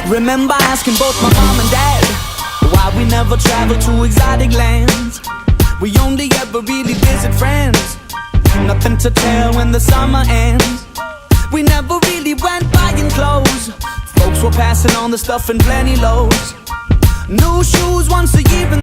Remember asking both my mom and dad why we never travel to exotic lands. We only ever really visit friends, nothing to tell when the summer ends. We never really went buying clothes, folks were passing on the stuff in plenty loads. New shoes once a year.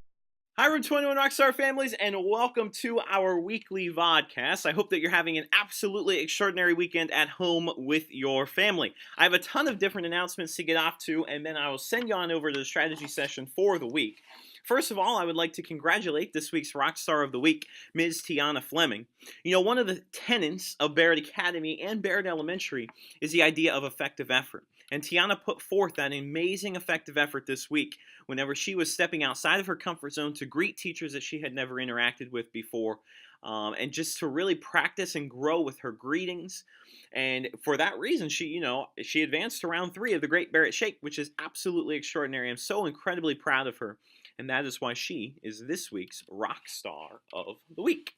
Hi, Room 21 Rockstar families, and welcome to our weekly VODCAST. I hope that you're having an absolutely extraordinary weekend at home with your family. I have a ton of different announcements to get off to, and then I will send you on over to the strategy session for the week. First of all, I would like to congratulate this week's Rockstar of the Week, Ms. Tiana Fleming. You know, one of the tenets of Barrett Academy and Barrett Elementary is the idea of effective effort. And Tiana put forth that amazing effective effort this week whenever she was stepping outside of her comfort zone to greet teachers that she had never interacted with before, and just to really practice and grow with her greetings. And for that reason, she advanced to round 3 of the Great Barrett Shake, which is absolutely extraordinary. I'm so incredibly proud of her, and that is why she is this week's Rockstar of the Week.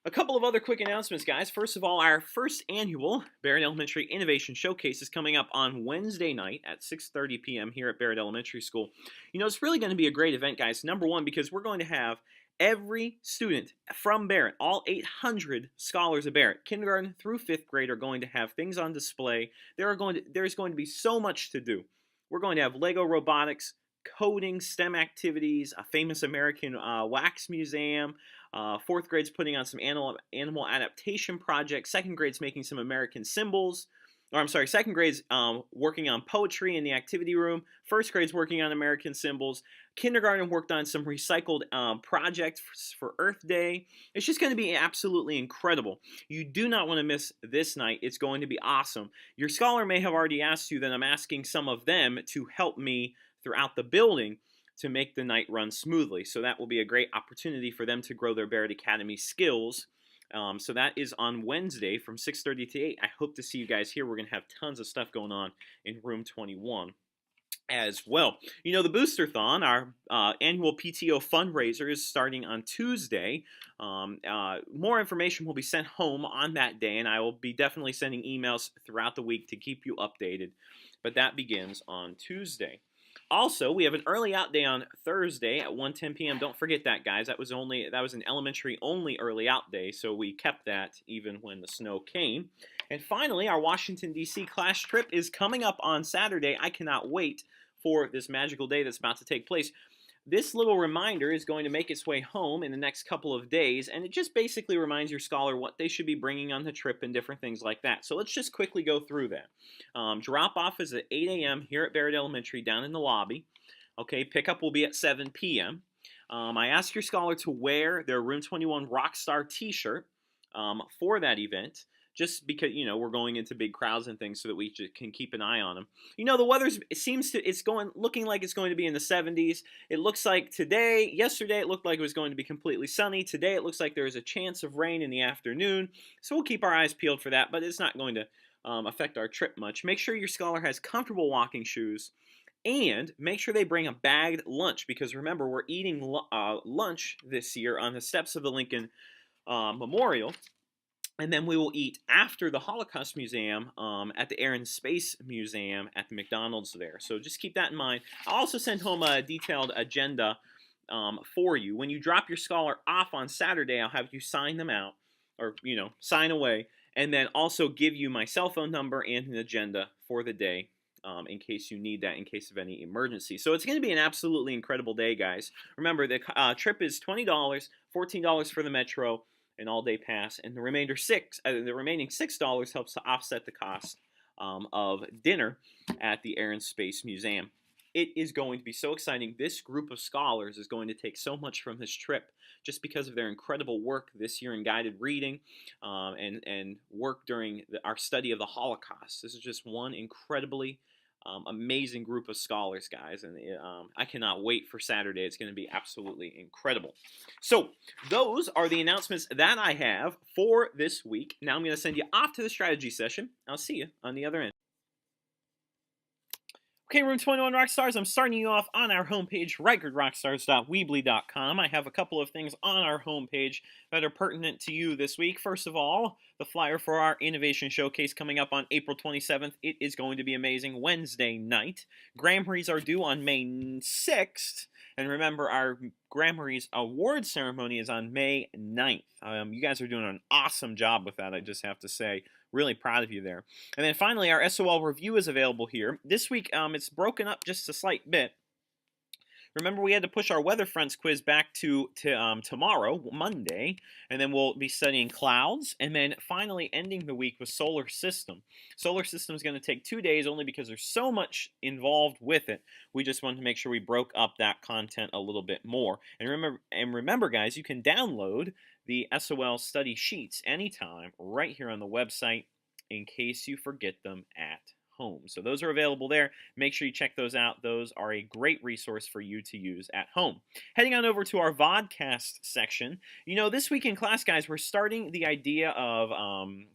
A couple of other quick announcements, guys. First of all, our first annual Barrett Elementary Innovation Showcase is coming up on Wednesday night at 6:30 p.m. here at Barrett Elementary School. You know, it's really going to be a great event, guys. Number one, because we're going to have every student from Barrett, all 800 scholars of Barrett, kindergarten through 5th grade, are going to have things on display. There's going to be so much to do. We're going to have Lego robotics, coding, STEM activities, a famous American wax museum. 4th grade's putting on some animal adaptation projects. 2nd grade's making some American symbols. Or I'm sorry, 2nd grade's working on poetry in the activity room. 1st grade's working on American symbols. Kindergarten worked on some recycled projects for Earth Day. It's just going to be absolutely incredible. You do not want to miss this night. It's going to be awesome. Your scholar may have already asked you that I'm asking some of them to help me throughout the building to make the night run smoothly. So that will be a great opportunity for them to grow their Barrett Academy skills. So that is on Wednesday from 6:30 to 8. I hope to see you guys here. We're going to have tons of stuff going on in room 21 as well. You know, the Booster-thon, our annual PTO fundraiser, is starting on Tuesday. More information will be sent home on that day, and I will be definitely sending emails throughout the week to keep you updated. But that begins on Tuesday. Also, we have an early out day on Thursday at 1:10 p.m. Don't forget that, guys. That was an elementary-only early out day, so we kept that even when the snow came. And finally, our Washington, D.C. class trip is coming up on Saturday. I cannot wait for this magical day that's about to take place. This little reminder is going to make its way home in the next couple of days, and it just basically reminds your scholar what they should be bringing on the trip and different things like that. So let's just quickly go through that. Drop-off is at 8 a.m. here at Barrett Elementary down in the lobby. Okay, pickup will be at 7 p.m. I asked your scholar to wear their Room 21 Rockstar t-shirt for that event, just because, you know, we're going into big crowds and things so that we can keep an eye on them. You know, the weather's, looking like it's going to be in the 70s. It looks like yesterday it looked like it was going to be completely sunny. Today it looks like there is a chance of rain in the afternoon. So we'll keep our eyes peeled for that, but it's not going to affect our trip much. Make sure your scholar has comfortable walking shoes, and make sure they bring a bagged lunch, because remember, we're eating lunch this year on the steps of the Lincoln Memorial. And then we will eat after the Holocaust Museum at the Air and Space Museum at the McDonald's there. So just keep that in mind. I'll also send home a detailed agenda for you. When you drop your scholar off on Saturday, I'll have you sign them out, or, you know, sign away, and then also give you my cell phone number and an agenda for the day in case you need that, in case of any emergency. So it's going to be an absolutely incredible day, guys. Remember, the trip is $20, $14 for the Metro, an all-day pass, and the remaining $6 helps to offset the cost of dinner at the Air and Space Museum. It is going to be so exciting. This group of scholars is going to take so much from this trip just because of their incredible work this year in guided reading and work during our study of the Holocaust. This is just one incredibly amazing group of scholars, guys, and I cannot wait for Saturday. It's going to be absolutely incredible. So those are the announcements that I have for this week. Now I'm going to send you off to the strategy session. I'll see you on the other end. Okay, Room 21 Rockstars, I'm starting you off on our homepage, RightGoodRockstars.weebly.com. I have a couple of things on our homepage that are pertinent to you this week. First of all, the flyer for our Innovation Showcase coming up on April 27th. It is going to be amazing Wednesday night. Grammys are due on May 6th. And remember, our Grammys award ceremony is on May 9th. You guys are doing an awesome job with that, I just have to say. Really proud of you there. And then finally, our SOL review is available here. This week, it's broken up just a slight bit. Remember, we had to push our weather fronts quiz back to tomorrow, Monday, and then we'll be studying clouds, and then finally ending the week with solar system. Solar system is going to take 2 days only because there's so much involved with it. We just wanted to make sure we broke up that content a little bit more. And remember, guys, you can download the SOL study sheets anytime right here on the website in case you forget them at home. So those are available there. Make sure you check those out. Those are a great resource for you to use at home. Heading on over to our VODCAST section. You know, this week in class, guys, we're starting the idea of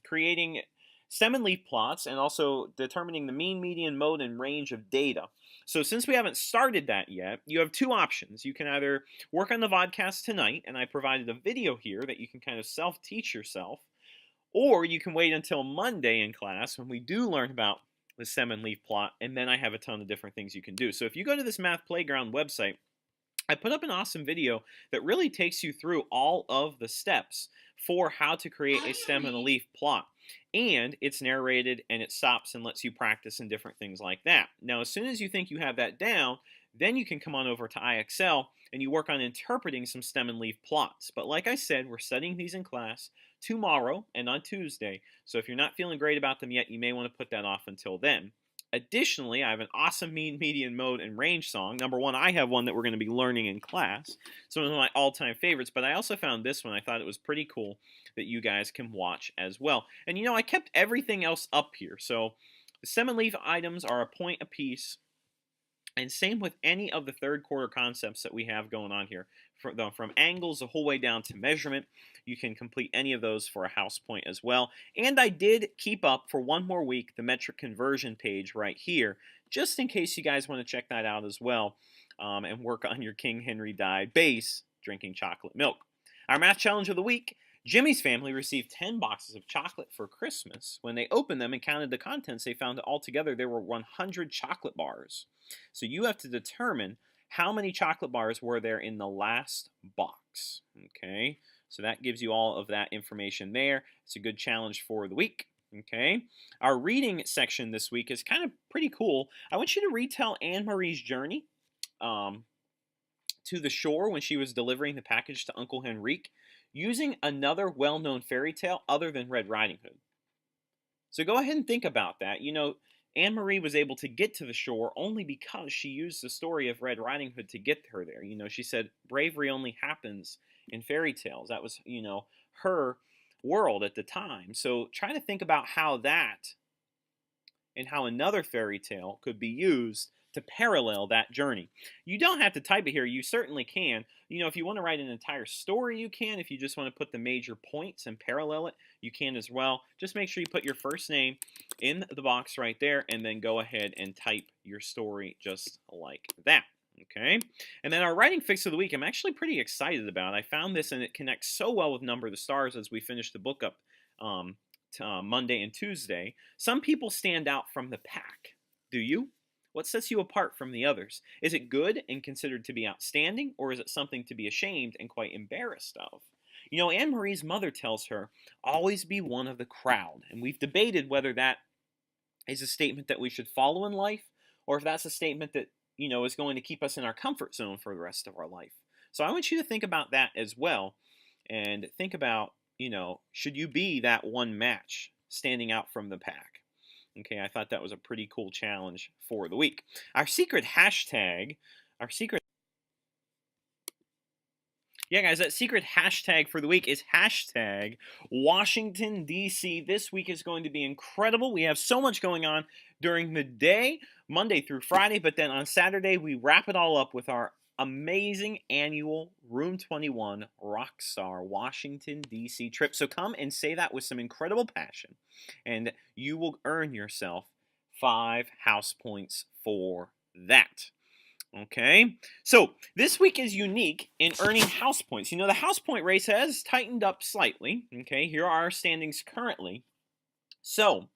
creating stem and leaf plots and also determining the mean, median, mode, and range of data. So since we haven't started that yet, you have two options. You can either work on the vodcast tonight, and I provided a video here that you can kind of self-teach yourself, or you can wait until Monday in class when we do learn about the stem and leaf plot, and then I have a ton of different things you can do. So if you go to this Math Playground website, I put up an awesome video that really takes you through all of the steps for how to create a stem and a leaf plot. And it's narrated and it stops and lets you practice and different things like that. Now, as soon as you think you have that down, then you can come on over to IXL and you work on interpreting some stem and leaf plots. But like I said, we're studying these in class tomorrow and on Tuesday. So if you're not feeling great about them yet, you may want to put that off until then. Additionally, I have an awesome mean, median, mode, and range song. Number one, I have one that we're going to be learning in class. It's one of my all-time favorites, but I also found this one. I thought it was pretty cool that you guys can watch as well. And you know, I kept everything else up here. So the stem and leaf items are a point apiece. And same with any of the third quarter concepts that we have going on here. From angles the whole way down to measurement, you can complete any of those for a house point as well. And I did keep up for one more week the metric conversion page right here, just in case you guys want to check that out as well and work on your King Henry Dye base drinking chocolate milk. Our math challenge of the week. Jimmy's family received 10 boxes of chocolate for Christmas. When they opened them and counted the contents, they found that altogether there were 100 chocolate bars. So you have to determine how many chocolate bars were there in the last box. Okay, so that gives you all of that information there. It's a good challenge for the week. Okay, our reading section this week is kind of pretty cool. I want you to retell Anne Marie's journey to the shore when she was delivering the package to Uncle Henrique, using another well-known fairy tale other than Red Riding Hood. So go ahead and think about that. You know, Anne Marie was able to get to the shore only because she used the story of Red Riding Hood to get her there. You know, she said bravery only happens in fairy tales. That was, you know, her world at the time. So try to think about how that and how another fairy tale could be used to parallel that journey. You don't have to type it here. You certainly can. You know, if you want to write an entire story, you can. If you just want to put the major points and parallel it, you can as well. Just make sure you put your first name in the box right there, and then go ahead and type your story just like that. Okay, and then our writing fix of the week, I'm actually pretty excited about. I found this, and it connects so well with Number of the Stars as we finish the book up Monday and Tuesday. Some people stand out from the pack. Do you? What sets you apart from the others? Is it good and considered to be outstanding, or is it something to be ashamed and quite embarrassed of? You know, Anne Marie's mother tells her, always be one of the crowd. And we've debated whether that is a statement that we should follow in life, or if that's a statement that, you know, is going to keep us in our comfort zone for the rest of our life. So I want you to think about that as well, and think about, you know, should you be that one match standing out from the pack? Okay, I thought that was a pretty cool challenge for the week. Our secret hashtag, yeah, guys, that secret hashtag for the week is hashtag Washington, D.C. This week is going to be incredible. We have so much going on during the day, Monday through Friday, but then on Saturday, we wrap it all up with our amazing annual Room 21 Rockstar Washington, D.C. trip. So come and say that with some incredible passion, and you will earn yourself 5 house points for that. Okay, so this week is unique in earning house points. You know, the house point race has tightened up slightly. Okay, here are our standings currently. So,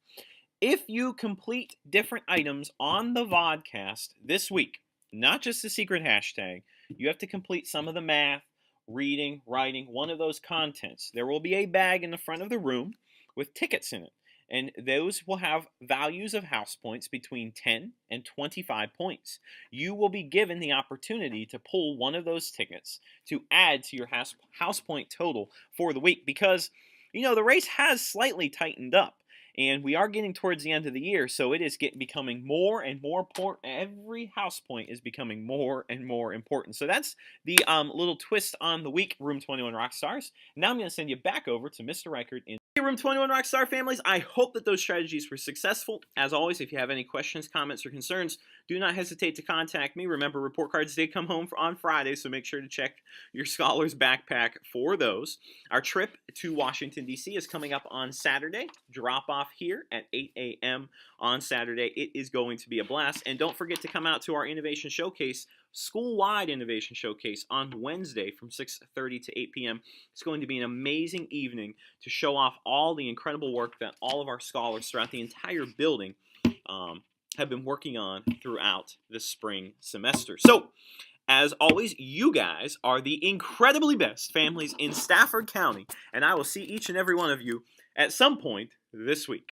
if you complete different items on the VODCAST this week, not just the secret hashtag, you have to complete some of the math, reading, writing, one of those contents. There will be a bag in the front of the room with tickets in it, and those will have values of house points between 10 and 25 points. You will be given the opportunity to pull one of those tickets to add to your house point total for the week, because, you know, the race has slightly tightened up. And we are getting towards the end of the year, so it is becoming more and more important. Every house point is becoming more and more important. So that's the little twist on the week, Room 21 Rockstars. Now I'm going to send you back over to Mr. Reichert in Room 21 Rockstar families. I hope that those strategies were successful. As always, if you have any questions, comments, or concerns, do not hesitate to contact me. Remember, report cards did come home on Friday, so make sure to check your scholar's backpack for those. Our trip to Washington, D.C. is coming up on Saturday. Drop off here at 8 a.m. on Saturday. It is going to be a blast. And don't forget to come out to our Innovation Showcase, school-wide Innovation Showcase on Wednesday from 6:30 to 8 p.m. It's going to be an amazing evening to show off all the incredible work that all of our scholars throughout the entire building have been working on throughout the spring semester. So, as always, you guys are the incredibly best families in Stafford County, and I will see each and every one of you at some point this week.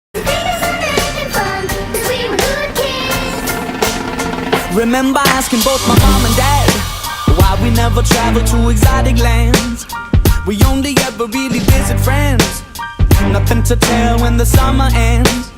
Remember asking both my mom and dad why we never travel to exotic lands. We only ever really visit friends. Nothing to tell when the summer ends.